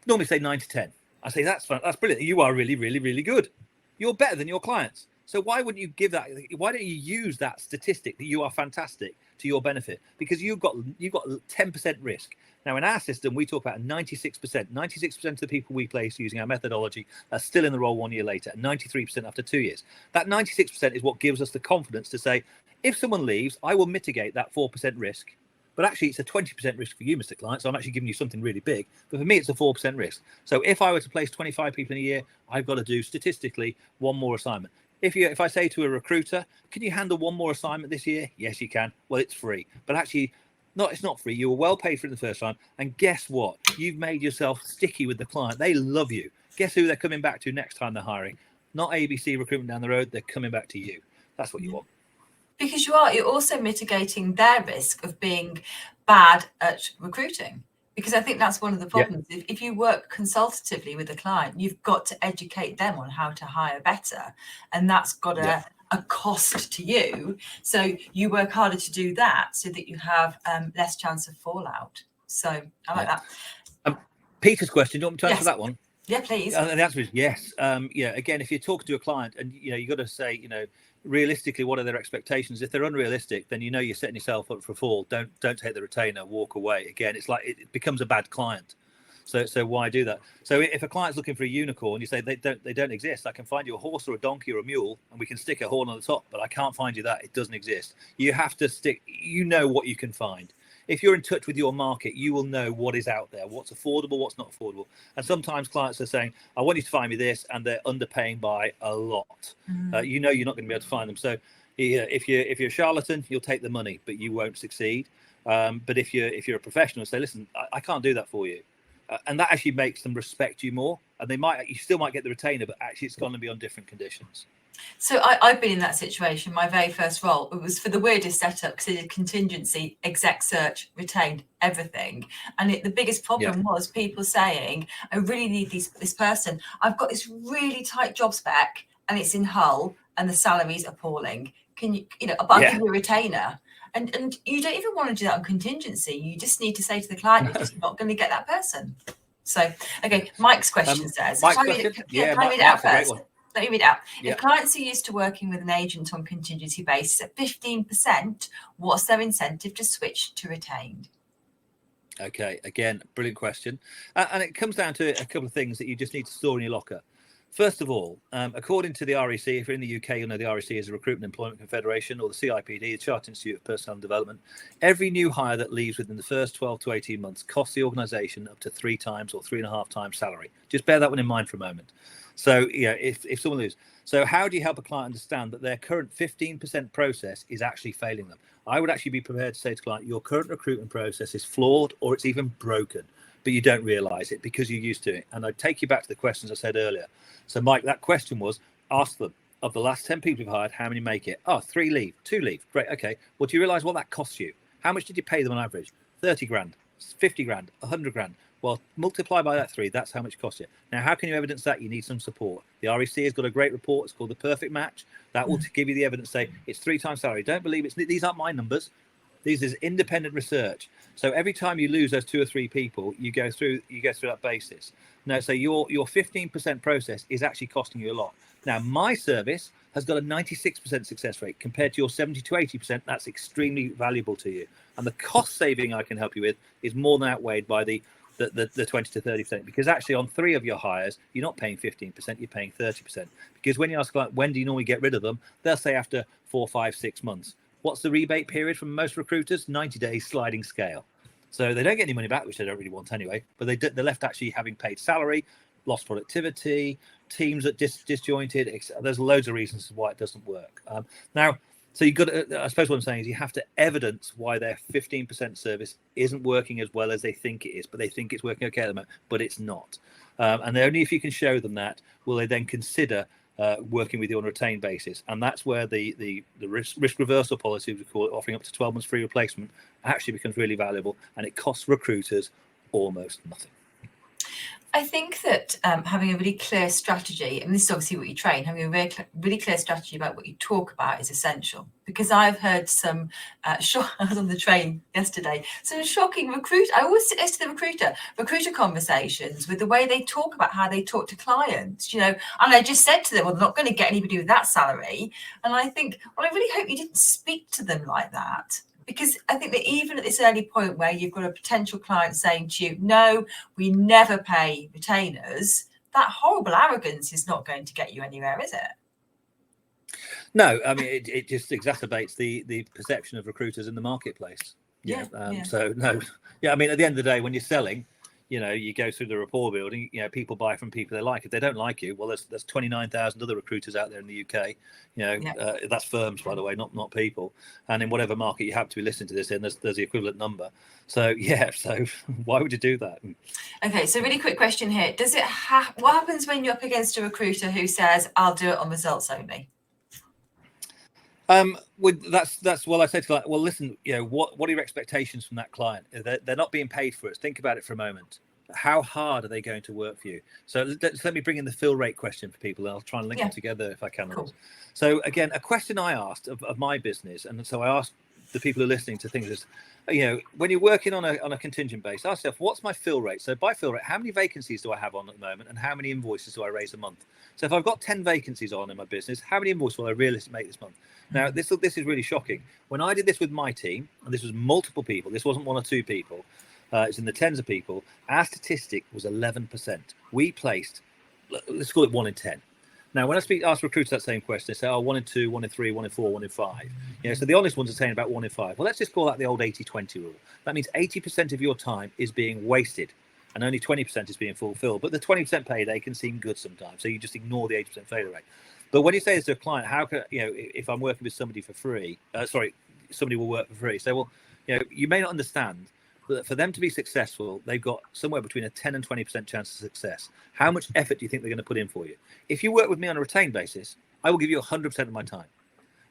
normally say 9 to 10. I say, that's fun. That's brilliant. You are really, really, really good. You're better than your clients. So why wouldn't you give that? Why don't you use that statistic that you are fantastic to your benefit? Because you've got 10% risk. Now in our system, we talk about 96%. 96% of the people we place using our methodology are still in the role 1 year later, and 93% after 2 years. That 96% is what gives us the confidence to say, if someone leaves, I will mitigate that 4% risk. But actually, it's a 20% risk for you, Mr. Client. So I'm actually giving you something really big. But for me, it's a 4% risk. So if I were to place 25 people in a year, I've got to do statistically one more assignment. If I say to a recruiter, can you handle one more assignment this year? Yes, you can. Well, it's free. But actually, it's not free. You were well paid for it the first time. And guess what? You've made yourself sticky with the client. They love you. Guess who they're coming back to next time they're hiring? Not ABC Recruitment down the road. They're coming back to you. That's what you want. Because you're also mitigating their risk of being bad at recruiting. Because I think that's one of the problems. Yeah. If you work consultatively with a client, you've got to educate them on how to hire better. And that's got a cost to you. So you work harder to do that so that you have less chance of fallout. So I like that. Peter's question, do you want me to answer that one? Yeah, please. And the answer is yes. Again, if you're talking to a client and, you've got to say, realistically, what are their expectations? If they're unrealistic, then you're setting yourself up for a fall. Don't take the retainer, walk away. Again, it's like it becomes a bad client. So why do that? So if a client's looking for a unicorn, you say they don't exist. I can find you a horse or a donkey or a mule, and we can stick a horn on the top, but I can't find you that. It doesn't exist. You have to stick. What you can find. If you're in touch with your market, you will know what is out there, what's affordable, what's not affordable. And sometimes clients are saying, I want you to find me this, and they're underpaying by a lot. You're not going to be able to find them. So if you're a charlatan, you'll take the money, but you won't succeed. But if you're a professional, say, listen, I can't do that for you. And that actually makes them respect you more. And you still might get the retainer, but actually it's going to be on different conditions. So I've been in that situation. My very first role, it was for the weirdest setup because it did contingency, exec search, retained, everything. And the biggest problem was people saying, I really need this person. I've got this really tight job spec and it's in Hull and the salary's appalling. Can you, but I'll give you a retainer. And you don't even want to do that on contingency. You just need to say to the client, you're just not going to get that person. So, okay, Mike's question says, Mike's question? Read it out first. Let me read it out. If clients are used to working with an agent on contingency basis at 15%, what's their incentive to switch to retained? Okay, again, brilliant question. And it comes down to a couple of things that you just need to store in your locker. First of all, according to the REC, if you're in the UK, you'll know the REC is a Recruitment Employment Confederation, or the CIPD, the Chartered Institute of Personnel and Development. Every new hire that leaves within the first 12 to 18 months costs the organisation up to 3 times or 3.5 times salary. Just bear that one in mind for a moment. So, if someone leaves. So how do you help a client understand that their current 15% process is actually failing them? I would actually be prepared to say to a client, your current recruitment process is flawed or it's even broken, but you don't realise it because you're used to it. And I'd take you back to the questions I said earlier. So, Mike, that question was, ask them, of the last 10 people you've hired, how many make it? Oh, 3 leave, 2 leave. Great, okay. Well, do you realise what that costs you? How much did you pay them on average? 30 grand, 50 grand, 100 grand. Well, multiply by that 3, that's how much it costs you. Now, how can you evidence that? You need some support. The REC has got a great report. It's called The Perfect Match. That will give you the evidence, say it's 3 times salary. Don't believe these aren't my numbers. These is independent research. So every time you lose those 2 or 3 people, you go through that basis. Now, so your 15% process is actually costing you a lot. Now, my service has got a 96% success rate compared to your 70 to 80%. That's extremely valuable to you. And the cost saving I can help you with is more than outweighed by the 20 to 30%, because actually on 3 of your hires, you're not paying 15%, you're paying 30%. Because when you ask like, when do you normally get rid of them? They'll say after 4, 5, 6 months. What's the rebate period from most recruiters? 90 days sliding scale. So they don't get any money back, which they don't really want anyway, but they're left actually having paid salary, lost productivity, teams that disjointed. There's loads of reasons why it doesn't work. Now, so you've got to, I suppose what I'm saying is you have to evidence why their 15% service isn't working as well as they think it is, but they think it's working okay at the moment, but it's not. And only if you can show them that will they then consider working with you on a retained basis. And that's where the risk reversal policy, we call it, offering up to 12 months free replacement, actually becomes really valuable, and it costs recruiters almost nothing. I think that having a really clear strategy, and this is obviously what you train, having a really clear strategy about what you talk about is essential. Because I've heard some, I was on the train yesterday, some shocking I always sit next to the recruiter conversations with the way they talk about how they talk to clients, and I just said to them, well, I'm not going to get anybody with that salary. And I think, well, I really hope you didn't speak to them like that. Because I think that even at this early point where you've got a potential client saying to you, no, we never pay retainers, that horrible arrogance is not going to get you anywhere, is it? No, I mean, it just exacerbates the perception of recruiters in the marketplace. So, no. Yeah, I mean, at the end of the day, when you're selling, you go through the rapport building, people buy from people they like. If they don't like you, well, there's 29,000 other recruiters out there in the UK. That's firms, by the way, not people. And in whatever market you happen to be listening to this in, there's the equivalent number. So, so why would you do that? Okay, so really quick question here. Does it what happens when you're up against a recruiter who says, I'll do it on results only? That's well, I say to like, well, listen, what are your expectations from that client? They're not being paid for it. Think about it for a moment. How hard are they going to work for you? So let me bring in the fill rate question for people, and I'll try and link them together if I can. Cool. So again, a question I asked of my business, and so I asked the people who are listening to things is, when you're working on a contingent base, ask yourself, what's my fill rate? So by fill rate, how many vacancies do I have on at the moment, and how many invoices do I raise a month? So if I've got 10 vacancies on in my business, how many invoices will I realistically make this month? Now, this is really shocking. When I did this with my team, and this was multiple people, this wasn't one or two people, it's in the tens of people, our statistic was 11%. We placed, let's call it 1 in 10. Now, when I ask recruiters that same question, they say, 1 in 2, 1 in 3, 1 in 4, 1 in 5. So the honest ones are saying about 1 in 5. Well, let's just call that the old 80-20 rule. That means 80% of your time is being wasted and only 20% is being fulfilled. But the 20% payday can seem good sometimes. So you just ignore the 80% failure rate. But when you say this to a client, how can, if I'm working with somebody for free, somebody will work for free. So, well, you may not understand that for them to be successful, they've got somewhere between a 10 and 20% chance of success. How much effort do you think they're going to put in for you? If you work with me on a retained basis, I will give you 100% of my time.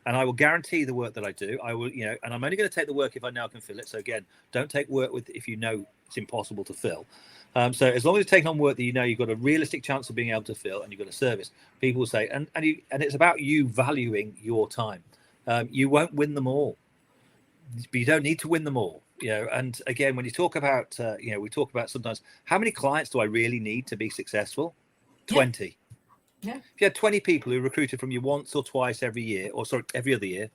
And I will guarantee the work that I do. I will, and I'm only going to take the work if I know I can fill it. So again, don't take work if you know it's impossible to fill. So as long as you're taking on work that you've got a realistic chance of being able to fill and you've got a service, people will say, and it's about you valuing your time. You won't win them all, but you don't need to win them all. And again, when you talk about, we talk about sometimes, how many clients do I really need to be successful? 20. Yeah. If you had 20 people who recruited from you once or twice every year, every other year,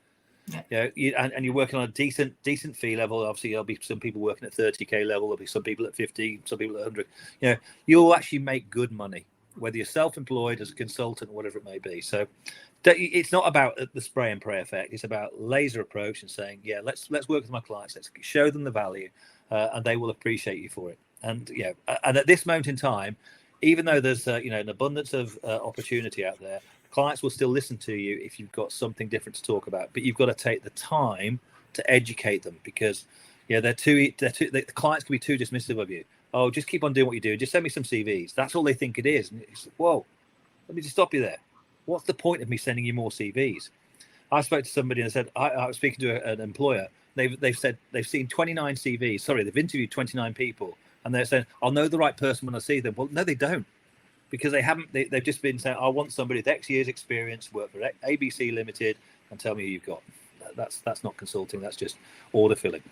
and you're working on a decent fee level. Obviously, there'll be some people working at 30k level. There'll be some people at 50, some people at 100. You'll actually make good money, whether you're self-employed as a consultant or whatever it may be. So it's not about the spray and pray effect. It's about laser approach and saying, let's work with my clients. Let's show them the value, and they will appreciate you for it. And and at this moment in time, even though there's an abundance of opportunity out there, clients will still listen to you if you've got something different to talk about. But you've got to take the time to educate them, because the clients can be too dismissive of you. Oh, just keep on doing what you do. Just send me some CVs. That's all they think it is. And it's, whoa, let me just stop you there. What's the point of me sending you more CVs? I spoke to somebody and said, I was speaking to an employer. They've said they've seen 29 CVs. Sorry, they've interviewed 29 people. And they're saying, I'll know the right person when I see them. Well, no, they don't. Because they've just been saying, I want somebody with X years experience, work for ABC Limited, and tell me who you've got. That's not consulting. That's just order filling.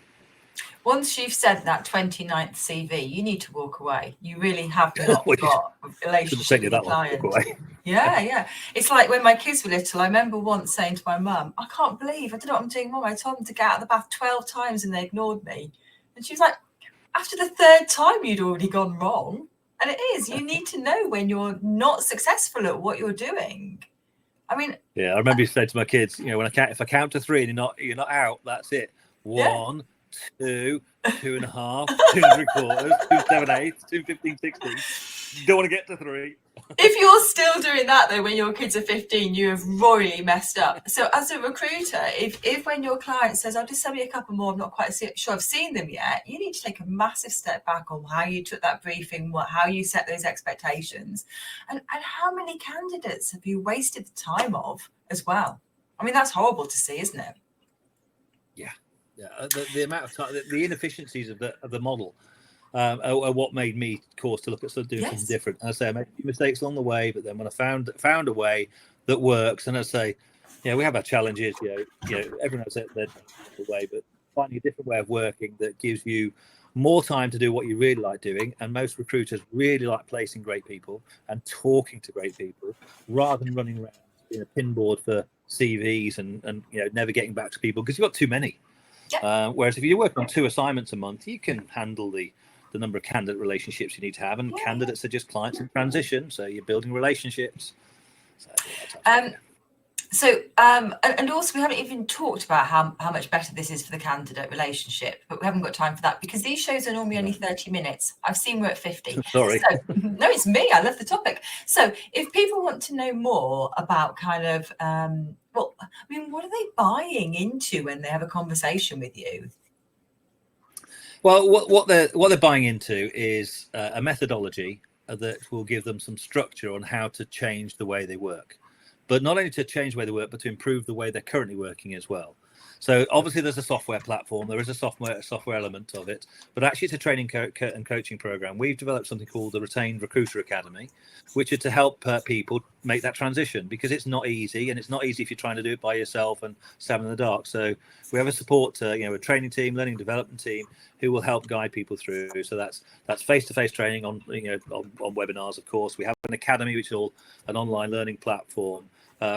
Once you've said that 29th CV, you need to walk away. You really have not got a relationship with the client. Yeah. It's like when my kids were little, I remember once saying to my mum, I can't believe, I don't know what I'm doing wrong. I told them to get out of the bath 12 times and they ignored me. And she was like, after the third time, you'd already gone wrong. And it is, you need to know when you're not successful at what you're doing. I mean, I remember you said to my kids, if I count to 3 and you're not out, that's it. 1, 2, 2.5, 2 3/4, 2 7/8, 2 15 16. You don't want to get to 3. If you're still doing that though when your kids are 15, you have royally messed up. So as a recruiter, if when your client says, I'll just send me a couple more, I'm not quite sure I've seen them yet, you need to take a massive step back on how you took that briefing, how you set those expectations, and how many candidates have you wasted the time of as well. I mean, that's horrible to see, isn't it? Yeah. The amount of time, the inefficiencies of the model. or what made me course to look at doing something different. And I say I made a few mistakes along the way, but then when I found a way that works, and I say, we have our challenges. Everyone has their way, but finding a different way of working that gives you more time to do what you really like doing. And most recruiters really like placing great people and talking to great people rather than running around being a pinboard for CVs and never getting back to people because you've got too many. Whereas if you work on 2 assignments a month, you can handle the number of candidate relationships you need to have, and candidates are just clients in transition, so you're building relationships. And also we haven't even talked about how much better this is for the candidate relationship, but we haven't got time for that because these shows are normally only 30 minutes. I've seen we're at 50. Sorry. So, no, it's me. I love the topic. So if people want to know more about kind of, what are they buying into when they have a conversation with you? Well, what they're buying into is a methodology that will give them some structure on how to change the way they work. But not only to change the way they work, but to improve the way they're currently working as well. So obviously there's a software platform, there is a software element of it, but actually it's a training and coaching program. We've developed something called the Retained Recruiter Academy, which is to help people make that transition, because it's not easy, and it's not easy if you're trying to do it by yourself and stab in the dark. So we have a support, a training team, learning development team, who will help guide people through. So that's face-to-face training on webinars, of course. We have an academy, which is all an online learning platform.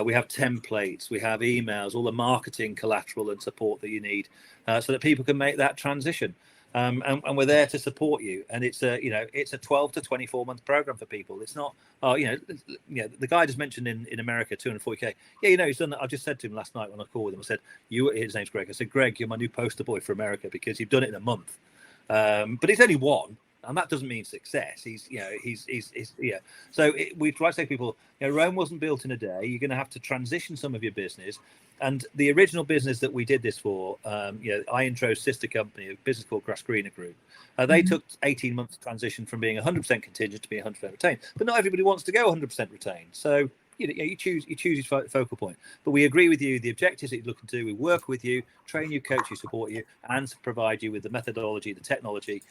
We have templates, we have emails, all the marketing collateral and support that you need, so that people can make that transition. And we're there to support you. And it's a 12 to 24 month program for people. It's not, the guy just mentioned in America, 240K. He's done that. I just said to him last night when I called him, I said, his name's Greg. I said, Greg, you're my new poster boy for America because you've done it in a month. But it's only one. And that doesn't mean success. So we try to say to people, Rome wasn't built in a day. You're going to have to transition some of your business. And the original business that we did this for, iIntro's sister company, a business called Grass Greener Group, they took 18 months to transition from being 100% contingent to being 100% retained. But not everybody wants to go 100% retained. So you choose your focal point. But we agree with you, the objectives that you're looking to do, we work with you, train you, coach you, support you, and provide you with the methodology, the technology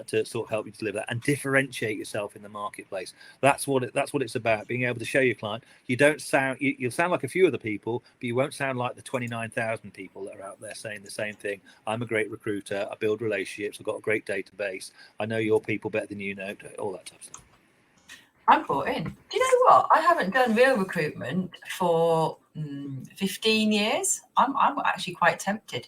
to sort of help you deliver that and differentiate yourself in the marketplace. That's what it's about, being able to show your client you'll sound like a few other people, but you won't sound like the 29,000 people that are out there saying the same thing. I'm a great recruiter, I build relationships, I've got a great database, I know your people better than you know, all that type of stuff. I'm bought in. Do you know what? I haven't done real recruitment for 15 years. I'm actually quite tempted.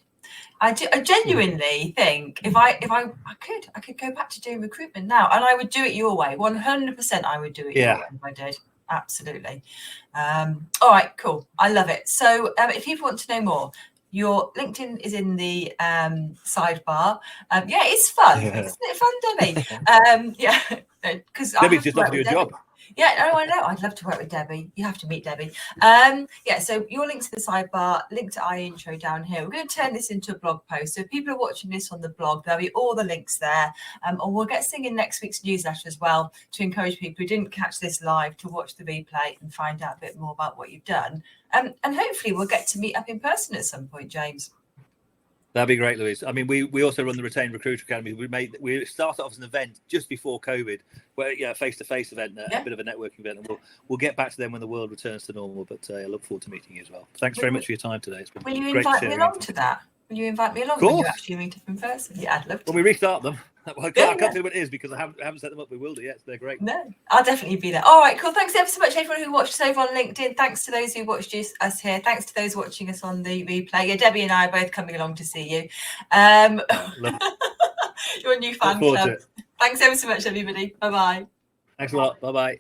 I genuinely think if I could go back to doing recruitment now, and I would do it your way. 100% I would do it your way if I did. Absolutely. All right, cool. I love it. So if people want to know more, your LinkedIn is in the sidebar. It's fun. Isn't it fun, Debbie? Because Debbie's just looking to do a job. Yeah, no, I know. I'd love to work with Debbie. You have to meet Debbie. So your link to the sidebar, link to iIntro down here. We're going to turn this into a blog post. So if people are watching this on the blog, there'll be all the links there. Or we'll get something in next week's newsletter as well to encourage people who didn't catch this live to watch the replay and find out a bit more about what you've done. And hopefully we'll get to meet up in person at some point, James. That'd be great, Louise. I mean, we also run the Retained Recruiter Academy. We started off as an event just before COVID, where face-to-face event, a bit of a networking event, and we'll get back to them when the world returns to normal. But I look forward to meeting you as well. Thanks very much for your time today. It's been Will you invite me along to that? Will you invite me along when you actually meet up in person? Yeah, I'd love to. When we restart them. I can't tell you what it is because I haven't set them up. We will do yet. They're great. No, I'll definitely be there. All right, cool. Thanks ever so much, everyone who watched us over on LinkedIn. Thanks to those who watched us here. Thanks to those watching us on the replay. Yeah, Debbie and I are both coming along to see you. Your new fan club. Thanks ever so much, everybody. Bye-bye. Thanks a lot. Bye-bye.